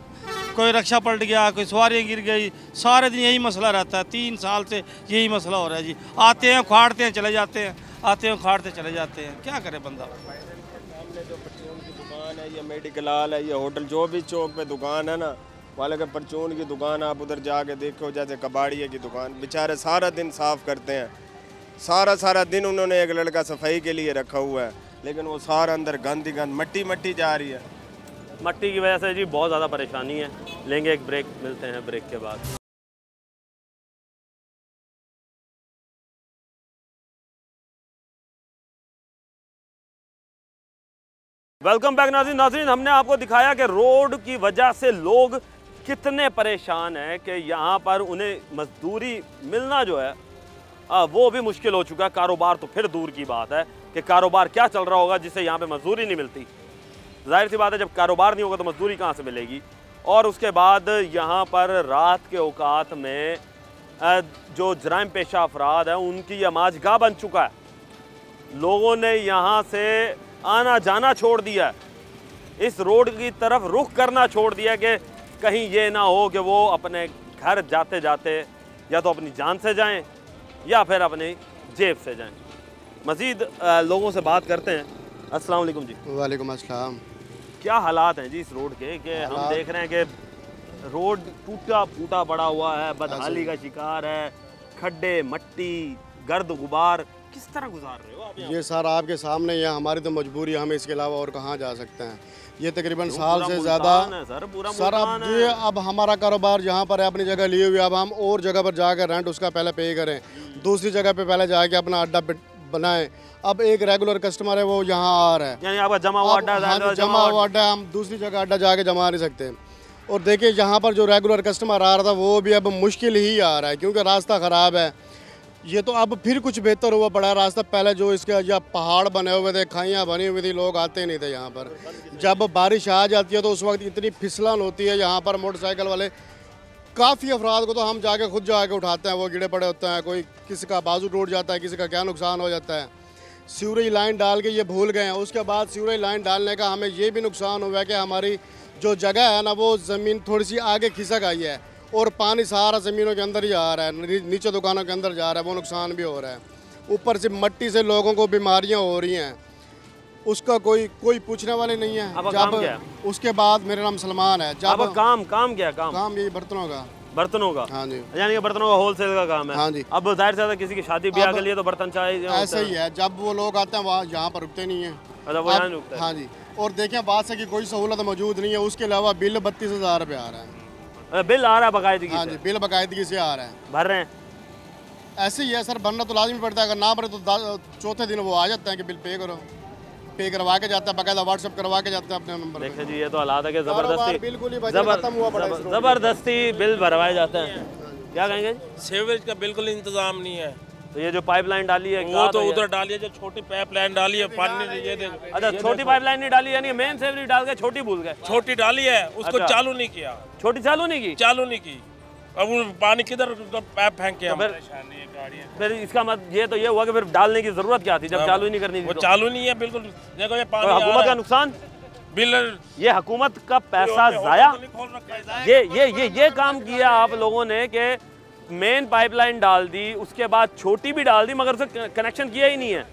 कोई रक्षा पलट गया, कोई सवारियाँ गिर गई, सारे दिन यही मसला रहता है। 3 साल से यही मसला हो रहा है जी। आते हैं उखाड़ते हैं चले जाते हैं, आते हैं उखाड़ते चले जाते हैं, क्या करे बंदा। सामने जो परचून की दुकान है, ये मेडिकल हॉल है, ये होटल, जो भी चौक पे दुकान है ना, वाले के परचून की दुकान, आप उधर जाके देखो, जैसे कबाड़िए की दुकान, बेचारे सारा दिन साफ़ करते हैं। सारा दिन उन्होंने एक लड़का सफाई के लिए रखा हुआ है, लेकिन वो सारा अंदर गंद ही गंद, मट्टी जा रही है। मट्टी की वजह से जी बहुत ज़्यादा परेशानी है। लेंगे एक ब्रेक, मिलते हैं ब्रेक के बाद। वेलकम बैक नाज़रीन, हमने आपको दिखाया कि रोड की वजह से लोग कितने परेशान हैं कि यहाँ पर उन्हें मजदूरी मिलना जो है वो भी मुश्किल हो चुका है। कारोबार तो फिर दूर की बात है कि कारोबार क्या चल रहा होगा जिससे यहाँ पे मजदूरी नहीं मिलती। जाहिर सी बात है जब कारोबार नहीं होगा तो मजदूरी कहाँ से मिलेगी। और उसके बाद यहाँ पर रात के औकात में जो जराइम पेशा अफराद हैं उनकी यह माजगाह बन चुका है। लोगों ने यहाँ से आना जाना छोड़ दिया है, इस रोड की तरफ रुख करना छोड़ दिया कि कहीं ये ना हो कि वो अपने घर जाते जाते या तो अपनी जान से जाएं या फिर अपनी जेब से जाएं। मज़ीद लोगों से बात करते हैं। अस्सलाम वालेकुम जी। वालेकुम अस्सलाम। क्या हालात हैं जी इस रोड के कि हम देख रहे हैं कि रोड टूटा फूटा पड़ा हुआ है, बदहाली का शिकार है, खड्डे, मट्टी, गर्द गुबार, किस तरह गुजार रहे हो आप? ये सर आपके सामने ही है, हमारी तो मजबूरी, हम इसके अलावा और कहाँ जा सकते हैं। ये तकरीबन साल से ज़्यादा सर अब हमारा कारोबार जहाँ पर है अपनी जगह लिए हुए, अब हम और जगह पर जाकर रेंट उसका पहले पे करें, दूसरी जगह पे पहले जाके अपना अड्डा बनाएं। अब एक रेगुलर कस्टमर है वो यहाँ आ रहा है, यानी आपका जमा हुआ अड्डा, जमा हुआ अड्डा, हम दूसरी जगह अड्डा जाके जमा नहीं सकते। और देखिए यहाँ पर जो रेगुलर कस्टमर आ रहा था वो भी अब मुश्किल ही आ रहा है क्योंकि रास्ता ख़राब है। ये तो अब फिर कुछ बेहतर हुआ पड़ा रास्ता, पहले जो इसके या पहाड़ बने हुए थे, खाइयाँ बनी हुई थी, लोग आते नहीं थे यहाँ पर। जब बारिश आ जाती है तो उस वक्त इतनी फिसलन होती है यहाँ पर, मोटरसाइकिल वाले काफ़ी अफराद को तो हम जाके खुद जाके उठाते हैं, वो गिरे पड़े होते हैं, कोई किसी का बाजू टूट जाता है, किसी का क्या नुकसान हो जाता है। सीवरेज लाइन डाल के ये भूल गए हैं, उसके बाद सीवरेज लाइन डालने का हमें ये भी नुकसान हुआ है कि हमारी जो जगह है ना वो ज़मीन थोड़ी सी आगे खिसक आई है और पानी सारा ज़मीनों के अंदर ही आ रहा है, नीचे दुकानों के अंदर जा रहा है, वो नुकसान भी हो रहा है। ऊपर से मट्टी से लोगों को बीमारियां हो रही हैं, उसका कोई पूछने वाले नहीं है। जब उसके बाद मेरा नाम सलमान है। जब काम क्या काम यही बर्तनों का। हाँ जी, यानी कि बर्तनों का होलसेल का काम है। हाँ जी। अब जाहिर सी बात है किसी की शादी ब्याह के लिए तो बर्तन चाहिए, ऐसे ही है। जब वो लोग आते हैं वहाँ यहाँ पर रुकते नहीं है। अच्छा, वो यहाँ रुकते हैं। हाँ जी। और देखें बात से कि कोई सहूलत मौजूद नहीं है, उसके अलावा बिल 32,000 रुपये आ रहा है। बिल आ रहा है बाकायदगी? हाँ जी, बिल बाकायदगी से आ रहा है। भर रहे हैं? ऐसे ही है सर, भरना तो लाजमी पड़ता है, अगर ना भरे तो चौथे दिन वो आ जाते हैं कि बिल पे करो, पे करवा के जाता है, बाकायदा व्हाट्सएप करवा के जाते हैं अपने नंबर। देखें जी, ये तो हालात है कि ज़बरदस्ती बिल्कुल ही खत्म हुआ पड़ा है, ज़बरदस्ती बिल भरवाए जाते हैं। क्या कहेंगे? सीवरेज का बिल्कुल इंतजाम नहीं है। तो ये जो पाइपलाइन डाली है वो तो उधर डाली है, जो छोटी पाइपलाइन डाली है पानी ये देखो। अच्छा, छोटी पाइपलाइन नहीं डाली, यानी मेन सीवरेज डाल के छोटी भूल गए। छोटी डाली है, उसको चालू नहीं किया। छोटी चालू नहीं की? चालू नहीं की। अब वो पानी किधर पाइप फेंक के फिर इसका मतलब ये तो ये हुआ कि फिर डालने की जरूरत क्या थी जब चालू ही नहीं करनी थी? वो चालू नहीं है बिल्कुल। देखो ये पानी हुकूमत का नुकसान, बिल, ये हुकूमत का पैसा जाया। ये काम किया आप लोगों ने कि मेन पाइपलाइन डाल दी, उसके बाद छोटी भी डाल दी, मगर उसे कनेक्शन किया ही नहीं है।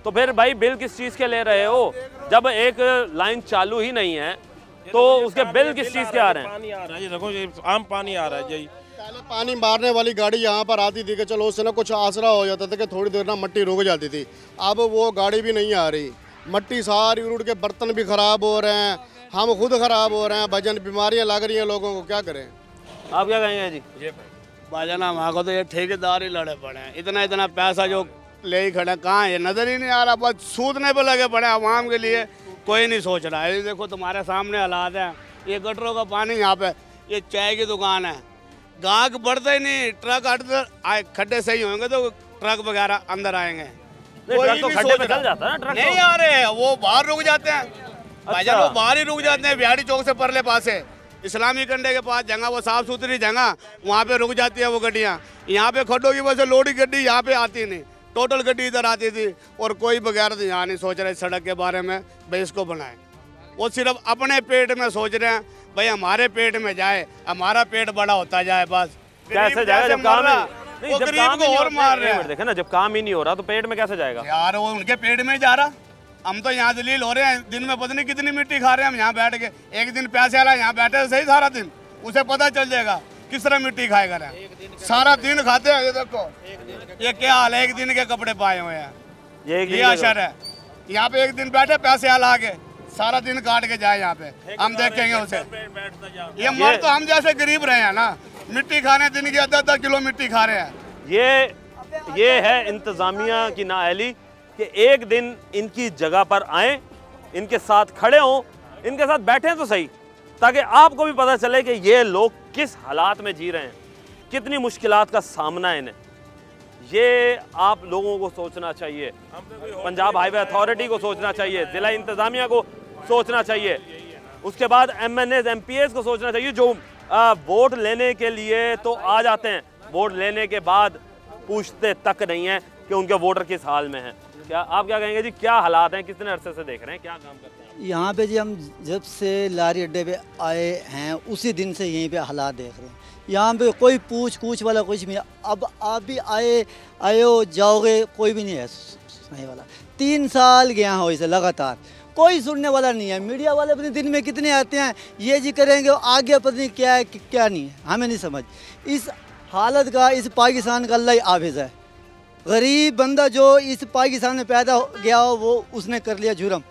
तो फिर भाई बिल किस चीज़ के ले रहे हो? जब एक लाइन चालू ही नहीं है तो उसके बिल किस चीज़ के आ रहे हैं? पानी आ रहा है, देखो ये आम पानी आ रहा है जी। पहले पानी मारने वाली गाड़ी यहाँ पर आती थी कि चलो उससे ना कुछ आसरा हो जाता था कि थोड़ी देर ना मट्टी रुक जाती थी। अब वो गाड़ी भी नहीं आ रही, मट्टी सारी उड़ के, बर्तन भी ख़राब हो रहे हैं, हम खुद ख़राब हो रहे हैं, भजन बीमारियाँ लग रही हैं लोगों को, क्या करें? आप क्या कहेंगे जी? भाईजान हमारे को तो ये ठेकेदार ही लड़े पड़े हैं, इतना पैसा जो ले ही खड़े, कहाँ है नज़र ही नहीं आ रहा, बस सूदने पे लगे पड़े आवाम के लिए, कोई नहीं सोच रहा है। ये देखो तुम्हारे सामने हालात है, ये गटरों का पानी यहाँ पे, ये चाय की दुकान है, गाहक बढ़ते ही नहीं, ट्रक खड्डे सही होंगे तो ट्रक वगैरह अंदर आएंगे। ट्रक तो खड्डे पे चल जाता है ना, ट्रक नहीं आ रहे, वो बाहर रुक जाते हैं भाईजान, वो बाहर ही रुक जाते हैं। बिहारी चौक से परले पास है, इस्लामी कंडे के पास जगह, वो साफ सुथरी जगह, वहाँ पे रुक जाती है वो गाड़ियाँ। यहाँ पे खड्डों की वजह से लोडी गड्डी यहाँ पे आती नहीं, टोटल गड्डी इधर आती थी। और कोई बगैर तो यहाँ नहीं सोच रहे सड़क के बारे में भाई इसको बनाए, वो सिर्फ अपने पेट में सोच रहे हैं भाई हमारे पेट में जाए, हमारा पेट बड़ा होता जाए, बस कैसे जाएगा जब काम नहीं, जब काम को और मार रहे हैं। देखे ना, जब काम ही नहीं हो रहा तो पेट में कैसे जाएगा यार? वो उनके पेट में जा रहा, हम तो यहाँ दलील हो रहे हैं, दिन में पता नहीं कितनी मिट्टी खा रहे हैं हम यहाँ बैठ के। एक दिन प्यासे वाला यहाँ बैठे सही सारा दिन, उसे पता चल जाएगा किस तरह मिट्टी खाएगा। सारा दिन खाते हैं, ये देखो ये क्या हाल है, एक दिन के कपड़े पाए हुए हैं, ये असर है। यहाँ पे एक दिन बैठे पैसे वाला आके सारा दिन काट के जाए यहाँ पे, हम देखेंगे उसे। ये मर तो हम जैसे गरीब रहे हैं ना, मिट्टी खाने दिन की 10-10 किलो मिट्टी खा रहे हैं। ये है इंतज़ामिया की नाअहली कि एक दिन इनकी जगह पर आएँ, इनके साथ खड़े हों, इनके साथ बैठें तो सही, ताकि आपको भी पता चले कि ये लोग किस हालात में जी रहे हैं, कितनी मुश्किलात का सामना है इन्हें। ये आप लोगों को सोचना चाहिए, पंजाब हाईवे अथॉरिटी को सोचना चाहिए, ज़िला इंतज़ामिया को सोचना चाहिए। उसके बाद MNAs MPAs को सोचना चाहिए जो वोट लेने के लिए तो आ जाते हैं, वोट लेने के बाद पूछते तक नहीं हैं कि उनके वोटर किस हाल में हैं। क्या आप क्या कहेंगे जी, क्या हालात हैं, कितने अरसे से देख रहे हैं, क्या काम करते हैं? यहाँ पे जी हम जब से लारी अड्डे पे आए हैं उसी दिन से यहीं पे हालात देख रहे हैं। यहाँ पे कोई पूछ वाला कुछ नहीं। अब आप भी आए हो जाओगे, कोई भी नहीं है सुनने वाला। 3 साल गया हो इसे लगातार, कोई सुनने वाला नहीं है। मीडिया वाले अपने दिन में कितने आते हैं, ये जी करेंगे, आगे पता नहीं क्या है क्या नहीं है, हमें नहीं समझ। इस हालत का इस पाकिस्तान का अल्लाह ही हाफिज़ है। गरीब बंदा जो इस पाकिस्तान में पैदा गया हो वो उसने कर लिया जुर्म।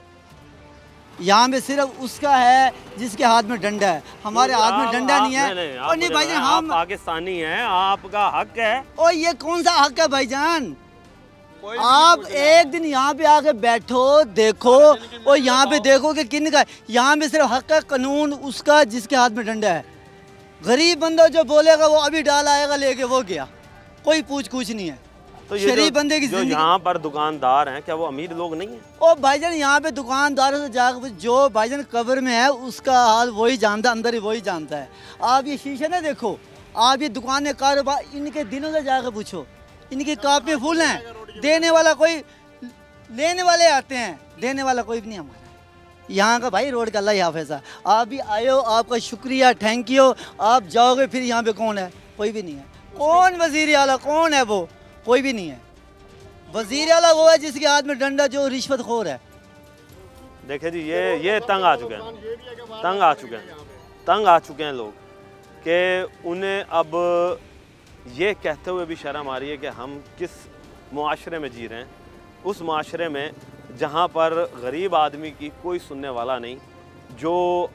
यहाँ पे सिर्फ उसका है जिसके हाथ में डंडा है, हमारे हाथ में डंडा नहीं है। और नहीं भाईजान, हम पाकिस्तानी हैं, आपका हक है। और ये कौन सा हक है भाईजान? आप एक दिन यहाँ पे आके बैठो, देखो, और यहाँ पे देखो कि किन का। यहाँ पे सिर्फ हक है कानून उसका जिसके हाथ में डंडा है। गरीब बंदा जो बोलेगा वो अभी डाल आएगा लेके वो गया, कोई पूछ नहीं है। तो शरीफ बंदे की जो यहाँ पर दुकानदार हैं, क्या वो अमीर लोग नहीं हैं? ओ भाईजान, यहाँ पे दुकानदारों से जाकर जो भाईजान कब्र में है उसका हाल वही जानता है, अंदर ही वही जानता है। आप ये शीशे ना देखो, आप ये दुकानें कारोबार इनके दिनों से जाकर पूछो, इनकी कापी फुल हैं। देने वाला कोई, लेने वाले आते हैं, देने वाला कोई भी नहीं हमारा। यहाँ का भाई रोड का अल्लाह ही हाफिज़ है। आप भी आए हो, आपका शुक्रिया, थैंक यू। आप जाओगे फिर यहाँ पे कौन है? कोई भी नहीं है। कौन वज़ीर आला, कौन है वो? कोई भी नहीं है। वज़ीर आला वो है जिसके हाथ में डंडा, जो रिश्वतखोर है। देखे जी, ये तंग आ चुके हैं, तंग आ चुके हैं लोग कि उन्हें अब ये कहते हुए भी शर्म आ रही है कि हम किस मुआशरे में जी रहे हैं। उस मुआशरे में जहाँ पर गरीब आदमी की कोई सुनने वाला नहीं, जो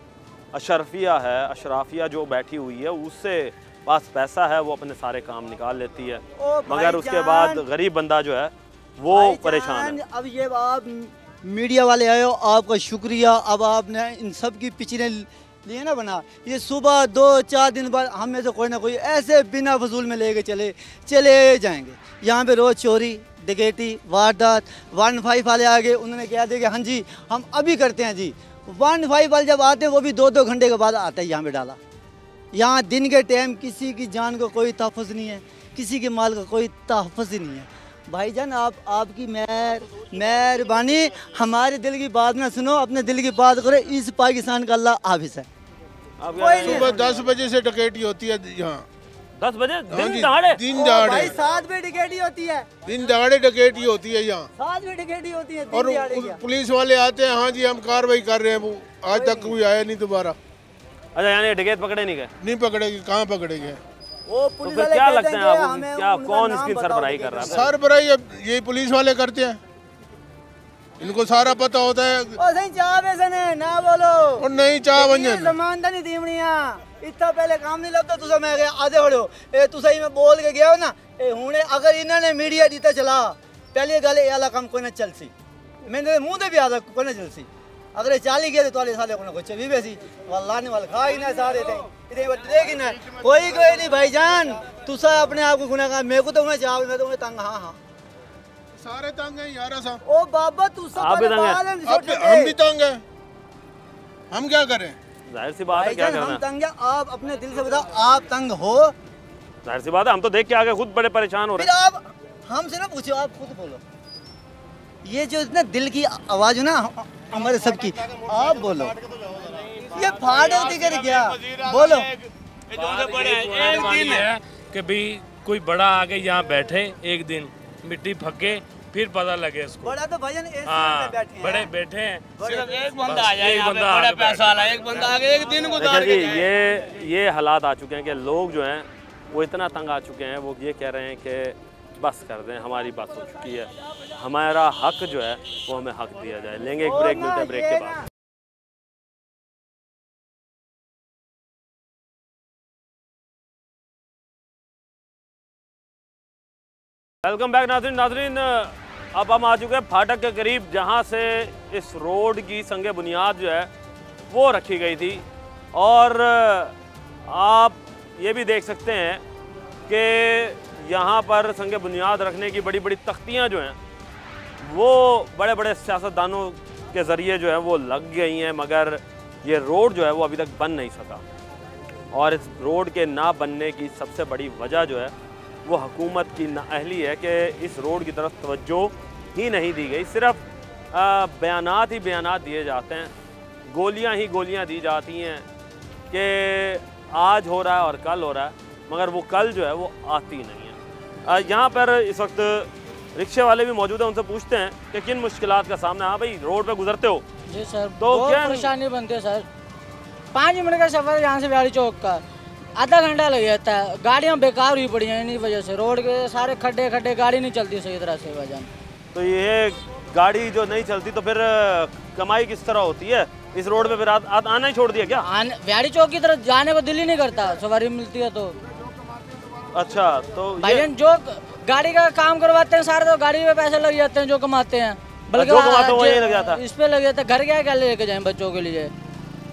अशराफिया जो बैठी हुई है उससे पास पैसा है, वो अपने सारे काम निकाल लेती है, मगर उसके बाद गरीब बंदा जो है वो परेशान है। अब ये आप मीडिया वाले आए हो, आपका शुक्रिया। अब आपने इन सब की पिक्चरें लिए ना बना, ये सुबह 2-4 दिन बाद हम में से कोई ना कोई ऐसे बिना फजूल में लेके चले जाएंगे। यहाँ पे रोज़ चोरी, डकैती, वारदात। 115 वाले आ गए, उन्होंने कह दिया कि हाँ जी हम अभी करते हैं जी। 115 वाले जब आते हैं वो भी 2-2 घंटे के बाद आता है यहाँ पे डाला। यहाँ दिन के टाइम किसी की जान को कोई तहफ़्फ़ुज़ नहीं है, किसी के माल का कोई तहफ़्फ़ुज़ ही नहीं है। भाईजान आपकी मेहरबानी, हमारे दिल की बात ना सुनो, अपने दिल की बात करो। इस पाकिस्तान का अल्लाह हाफिज़ है। सुबह 10 बजे से डकैती होती है यहाँ। 10 बजे दिन दहाड़े भाई 7 बजे डकैती होती है, दिन दहाड़े डकैती होती है यहाँ। 7 बजे डकैती होती है और पुलिस वाले आते हैं, हाँ जी हम कार्रवाई कर रहे हैं, वो आज तक कोई आया नहीं दोबारा। अच्छा, यानी डकैत पकड़े नहीं गए? नहीं पकड़े गए, कहाँ पकड़े गए? वो तो फिर क्या लगता है आपको, क्या कौन इसकी सरबराही कर रहा है? सरबराही यही पुलिस वाले करते हैं, इनको सारा पता होता है। ना बोलो और नहीं चाह बंजन ज़मानदानी दीवनिया इतना पहले काम नहीं लगता। तुसा मैं गया आधे हो ए तुसा ही मैं बोल के गया हो ना ए हुणे अगर इन्होंने मीडिया दीता चला पहली गल ए वाला काम कोई ना चलसी, मैंने मुंह दे भी आदा कोई ना चलसी। अगर ये 40 गए तो ताले साले को ना कुछ भी वैसी वल्लाह ने वाल खा ही ना सारे थे इतने बदलेगी ना कोई नहीं भाईजान। तुसा अपने आप को गुनाहगार, मेरे को तो मैं चाह, मैं तो तंग। हाँ सारे तंग हैं यार साहब। ओ बाबा तू सब हम भी तंग हैं, हम क्या करें? जाहिर सी बात है, क्या करना? हम तंग हैं, आप अपने दिल से बताओ आप तंग हो? जाहिर सी बात है, हम तो देख के आगे खुद बड़े परेशान हो रहे हैं। फिर आप हमसे ना पूछो, आप खुद बोलो। ये जो इतना दिल की आवाज है ना हमारे सबकी, आप बोलो। ये फाड़क दिखे क्या? बोलो। एक दिन है कि भाई कोई बड़ा आके यहाँ बैठे, एक दिन मिट्टी फके, फिर पता लगे इसको। बड़ा तो भजन हाँ, बड़े बैठे हैं, सिर्फ एक बंदा आ जाए, एक बंदा बड़ा पैसा वाला एक बंदा आ गया, एक दिन गुजार के ये हालात आ चुके हैं कि लोग जो हैं वो इतना तंग आ चुके हैं, वो ये कह रहे हैं कि बस कर दें, हमारी बात हो चुकी है, हमारा हक जो है वो हमें हक दिया जाए। लेंगे एक ब्रेक, मिलते हैं ब्रेक के बाद। वेलकम बैक नाज़रीन, अब हम आ चुके हैं फाटक के करीब, जहां से इस रोड की संगे बुनियाद जो है वो रखी गई थी। और आप ये भी देख सकते हैं कि यहाँ पर संगे बुनियाद रखने की बड़ी बड़ी तख्तियाँ जो हैं वो बड़े बड़े सियासतदानों के ज़रिए जो है वो लग गई हैं, मगर ये रोड जो है वो अभी तक बन नहीं सका। और इस रोड के ना बनने की सबसे बड़ी वजह जो है वो हुकूमत की नाअहली है कि इस रोड की तरफ तवज्जो ही नहीं दी गई। सिर्फ बयानात ही बयानात दिए जाते हैं, गोलियां ही गोलियां दी जाती हैं कि आज हो रहा है और कल हो रहा है, मगर वो कल जो है वो आती नहीं है। यहाँ पर इस वक्त रिक्शे वाले भी मौजूद हैं, उनसे पूछते हैं कि किन मुश्किलात का सामना। हाँ भाई, रोड पे गुजरते हो? जी सर, तो बहुत क्या परेशानी बनती है सर। 5 मिनट का सफ़र यहाँ से बिहारी चौक का आधा घंटा लग जाता है। गाड़ियाँ बेकार हुई पड़ी हैं इन्हीं वजह से, रोड के सारे खड्डे खड्डे, गाड़ी नहीं चलती सही तरह से वजन। तो ये गाड़ी जो नहीं चलती तो फिर कमाई किस तरह होती है? इस रोड पे फिर आना ही छोड़ दिया क्या? बिहारी चौक की तरफ जाने को दिल ही नहीं करता, सवारी मिलती है तो। अच्छा, तो भाईजान जो गाड़ी का काम करवाते हैं सारे तो गाड़ी में पैसे लग जाते हैं जो कमाते हैं, बल्कि जो कमाते हैं वो यही लग जाता है। इस पे लग जाता है। घर क्या लेके जाएं बच्चों के लिए,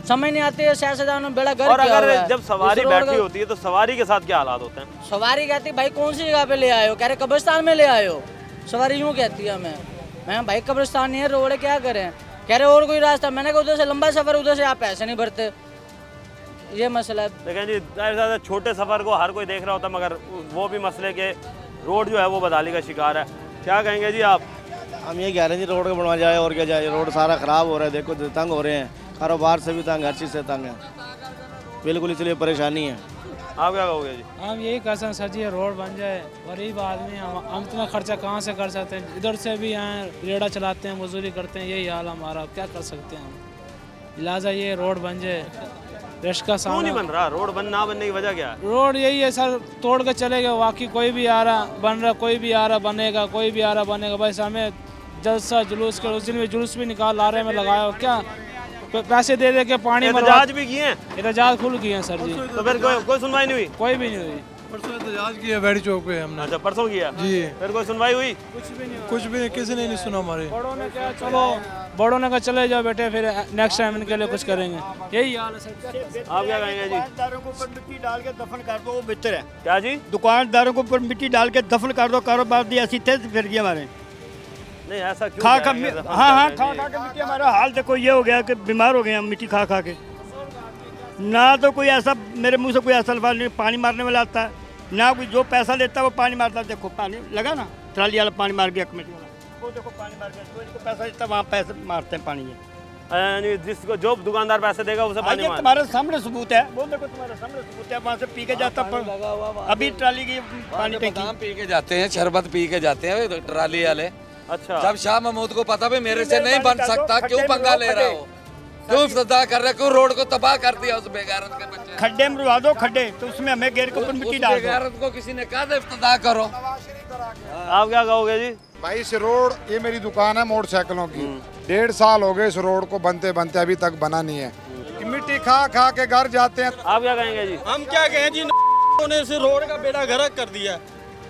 समझ नहीं आती है सियासतदानों में बेड़ा घर। और अगर जब सवारी बैठी होती है तो सवारी के साथ क्या हालात होते हैं? सवारी कहती है भाई कौन सी जगह पे ले आए हो, कह रहे कब्रिस्तान में ले आए हो। सवारी यूँ कहती है हमें, मैं भाई कब्रिस्तान नहीं है, रोड है, क्या करें। कह रहे और कोई रास्ता, मैंने कहा उधर से लंबा सफर, उधर से आप पैसे नहीं भरते, ये मसला है। लेकिन जी ज़्यादा छोटे सफ़र को हर कोई देख रहा होता है, मगर वो भी मसले के रोड जो है वो बदहाली का शिकार है। क्या कहेंगे जी आप? हम ये कह रहे हैं जी रोड को बनवा जाए और क्या जाए, रोड सारा ख़राब हो रहा है, देखो तंग हो रहे हैं, कारोबार से भी तंग, हर चीज़ से तंग है, बिल्कुल इसलिए परेशानी है। आप क्या कहोगे जी? हम यही कहते सर जी रोड बन जाए, गरीब आदमी हम इतना खर्चा कहाँ से कर सकते हैं, इधर से भी यहाँ रेड़ा चलाते हैं, मजदूरी करते हैं, यही हाल हमारा, क्या कर सकते हैं हम। लिहाजा ये रोड बन जाए, रेस्ट का क्यों नहीं बन रहा? रोड ना बनने की वजह क्या है? रोड यही है सर, तोड़ के चलेगा, बाकी कोई भी आ रहा बन रहा, कोई भी आ रहा बनेगा, कोई भी आ रहा बनेगा। बस हमें जलसा जुलूस के उस दिन में जुलूस भी निकाल आ रहे में लगाया हो क्या, पैसे दे दे के पानी एहतजाज भी किए हैं? एहतजाज खुल किए हैं सर जी। तो फिर कोई सुनवाई नहीं हुई? कोई भी नहीं हुई। परसों एहतजाज किया बैरी चौक पे हमने। अच्छा, परसों किया जी। फिर कोई सुनवाई हुई? कुछ भी नहीं, किसी ने नहीं सुना हमारे। बड़ों ने क्या, चलो बड़ों ने कहा चले जाओ बेटे, फिर नेक्स्ट टाइम इनके लिए कुछ करेंगे, यही हाल है सर। आप क्या कहेंगे जी? दुकानदारों को ऊपर मिट्टी डाल के दफन कर दो, वो बेहतर है। क्या जी? दुकानदारों को ऊपर मिट्टी डाल के दफन कर दो, कारोबार दिया सीधे फिर गया हमारे। नहीं ऐसा क्यों? खा खा के मिट्टी, हमारा हाल देखो ये हो गया कि बीमार हो गए हम मिट्टी खा खा के। ना तो कोई ऐसा मेरे मुंह से कोई ऐसा लफ्ज़ नहीं, पानी मारने वाला आता है ना, कोई जो पैसा लेता है वो पानी मारता है। देखो पानी लगा ना, ट्राली वाला पानी मार गया, कमेटी वाला वो देखो पानी मार गया, जो इनको पैसा देता है वहाँ पैसे मारते हैं पानी। ये जिसको जो दुकानदार पैसे देगा उसे पानी मार। तुम्हारे सामने सबूत है, वो देखो तुम्हारे सामने सबूत है, वहाँ से पी के जाता अभी ट्राली की पानी टंकी पी के जाते हैं, शरबत पी के जाते हैं ट्राली वाले। अच्छा, जब शाह महमूद को पता भी मेरे से नहीं बन सकता, क्यों पंगा ले रहा हो, क्यों इफ्तिदा कर रहे, क्यों रोड को तबाह कर दिया उस बेगैरत के बच्चे। खड्डे में रुआ दो खड्डे, तो उसमें हमें घेर के ऊपर मिट्टी डाल दो। बेगैरत को किसी ने कहा था इफ्तिदा करो। आप क्या कहोगे जी? भाई इस रोड, ये मेरी दुकान है मोटरसाइकिलों की, 1.5 साल हो गए इस रोड को बनते बनते, अभी तक बना नहीं है। मिट्टी खा खा के घर जाते हैं। आप क्या कहेंगे जी? हम क्या कहें जी, ने इस रोड का बेड़ा गर्क कर दिया।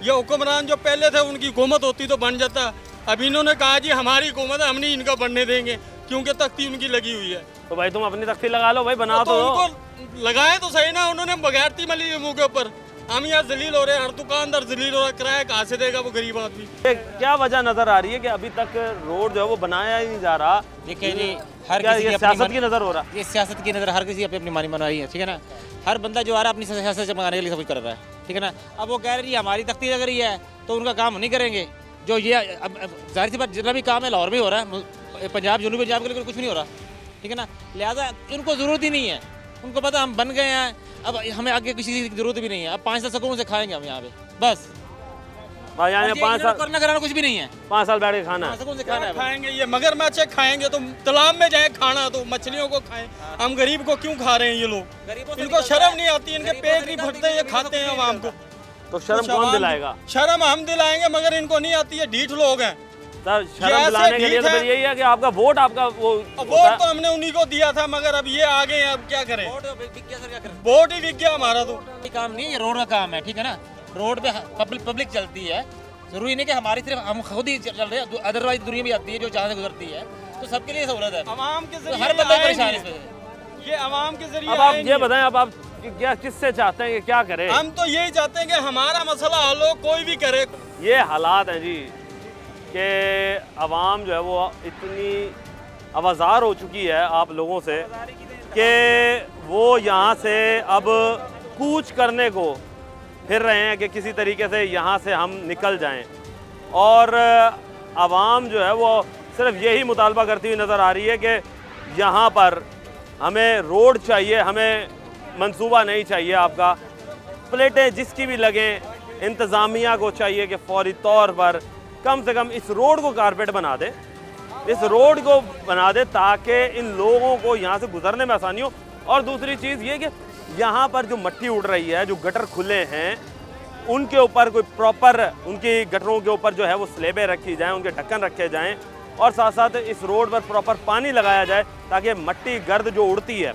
ये हुक्मरान जो पहले थे उनकी हुकूमत होती तो बन जाता, अब इन्होंने कहा जी हमारी हुकूमत है, हम नहीं इनका बनने देंगे क्योंकि तख्ती उनकी लगी हुई है। तो भाई तुम अपनी तख्ती लगा लो भाई, बना तो उनको लगाए तो सही ना, उन्होंने बगैरती मली है मुँह के ऊपर। हम यहाँ जलील हो रहे हैं, हर दुकानदार जलील हो रहा है, किराया कहाँ से देगा वो गरीब आदमी। क्या वजह नजर आ रही है कि अभी तक रोड जो है वो बनाया ही नहीं जा रहा? देखिए जी, हर किसी किसी सियासत की नजर हो रहा है, ये सियासत की नजर, हर किसी अपनी अपनी मानी मनवाई है, ठीक है ना। हर बंदा जो आ रहा है अपनी सियासत चमकाने के लिए सब कुछ कर रहा है, ठीक है ना। अब वो कह रहे जी हमारी तख्ती लग रही है तो उनका काम नहीं करेंगे। जो ये अब जाहिर सी बात, जितना भी काम है लाहौर में हो रहा है, पंजाब जनूबी पंजाब के लिए कुछ नहीं हो रहा, ठीक है ना। लिहाजा उनको ज़रूरत ही नहीं है, उनको पता हम बन गए हैं, अब हमें आगे किसी की जरूरत भी नहीं है। अब 5 साल सुकून से खाएंगे हम यहाँ पे बस। भाई यानी 5 साल करना कराना कुछ भी नहीं है, 5 साल बैठ के खाना है, सुकून से खाना है। खाएंगे ये मगरमच्छ खाएंगे तो तालाब में जाए खाना, तो मछलियों को खाएं। हम गरीब को क्यों खा रहे हैं ये लोग? इनको शर्म नहीं आती, इनके पेट नहीं भरते, ये खाते हैं आवाम को। तो शर्म कौन दिलाएगा? शर्म हम दिलाएंगे, मगर इनको नहीं आती है, ढीठ लोग हैं। सर शर्म दिलाने के लिए तो फिर यही है कि आपका वोट, आपका वोट तो हमने उन्हीं को दिया था, मगर अब ये आ गए हैं, अब क्या करें? वोट ही बिक गया हमारा। तो काम नहीं, ये रोड का काम है, ठीक है ना। रोड पे पब्लिक चलती है, जरूरी नहीं कि हमारी सिर्फ हम खुद ही चल रहे हैं, अदरवाइज दुनिया भी आती है जो जहाँ से गुजरती है, तो सबके लिए सहूलत है। आवाम के जरिए हर बंदा परेशान है, ये आवाम के जरिए। अब आप ये बताएं, अब आप क्या किससे चाहते हैं कि क्या करें? हम तो यही चाहते हैं कि हमारा मसला हल हो, कोई भी करे। ये हालात हैं जी कि अवाम जो है वो इतनी आवाज़ार हो चुकी है आप लोगों से कि वो यहाँ से अब कूच करने को फिर रहे हैं कि किसी तरीके से यहाँ से हम निकल जाएं। और आवाम जो है वो सिर्फ यही मुतालबा करती हुई नज़र आ रही है कि यहाँ पर हमें रोड चाहिए, हमें मंसूबा नहीं चाहिए आपका। प्लेटें जिसकी भी लगें, इंतज़ामिया को चाहिए कि फौरी तौर पर कम से कम इस रोड को कारपेट बना दे, इस रोड को बना दे ताकि इन लोगों को यहाँ से गुजरने में आसानी हो। और दूसरी चीज़ ये कि यहाँ पर जो मट्टी उड़ रही है, जो गटर खुले हैं, उनके ऊपर कोई प्रॉपर, उनकी गटरों के ऊपर जो है वो स्लेबें रखी जाएं, उनके ढक्कन रखे जाएं और साथ साथ इस रोड पर प्रॉपर पानी लगाया जाए ताकि मट्टी गर्द जो उड़ती है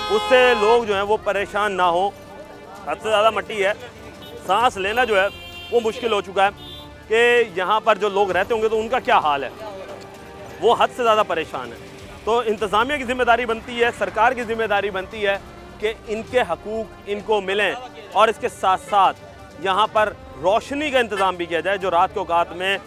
उससे लोग जो हैं वो परेशान ना हो। हद से ज़्यादा मट्टी है, सांस लेना जो है वो मुश्किल हो चुका है कि यहाँ पर जो लोग रहते होंगे तो उनका क्या हाल है, वो हद से ज़्यादा परेशान है। तो इंतज़ामिया की ज़िम्मेदारी बनती है, सरकार की ज़िम्मेदारी बनती है कि इनके हकूक़ इनको मिलें और इसके साथ साथ यहाँ पर रोशनी का इंतज़ाम भी किया जाए। जो रात के औकात में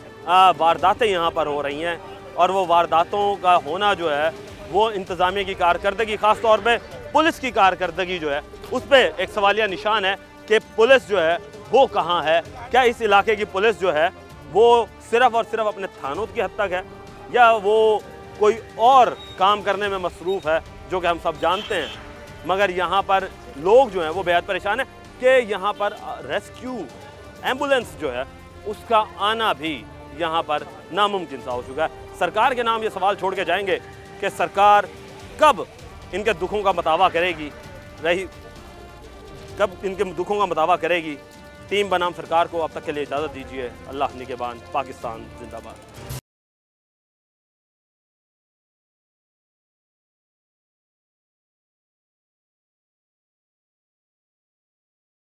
वारदातें यहाँ पर हो रही हैं और वो वारदातों का होना जो है वो इंतज़ामिया की कारकर्दगी, ख़ास तौर पे पुलिस की कारकर्दगी जो है उस पर एक सवालिया निशान है कि पुलिस जो है वो कहाँ है। क्या इस इलाके की पुलिस जो है वो सिर्फ़ और सिर्फ अपने थानों की हद तक है या वो कोई और काम करने में मसरूफ़ है, जो कि हम सब जानते हैं। मगर यहाँ पर लोग जो हैं वो बेहद परेशान हैं कि यहाँ पर रेस्क्यू एम्बुलेंस जो है उसका आना भी यहाँ पर नामुमकिन सा हो चुका है। सरकार के नाम ये सवाल छोड़ के जाएंगे कि सरकार कब इनके दुखों का मतावा करेगी, कब इनके दुखों का मतावा करेगी। टीम बनाम सरकार को अब तक के लिए इजाज़त दीजिए। अल्लाह निगहबान, पाकिस्तान जिंदाबाद।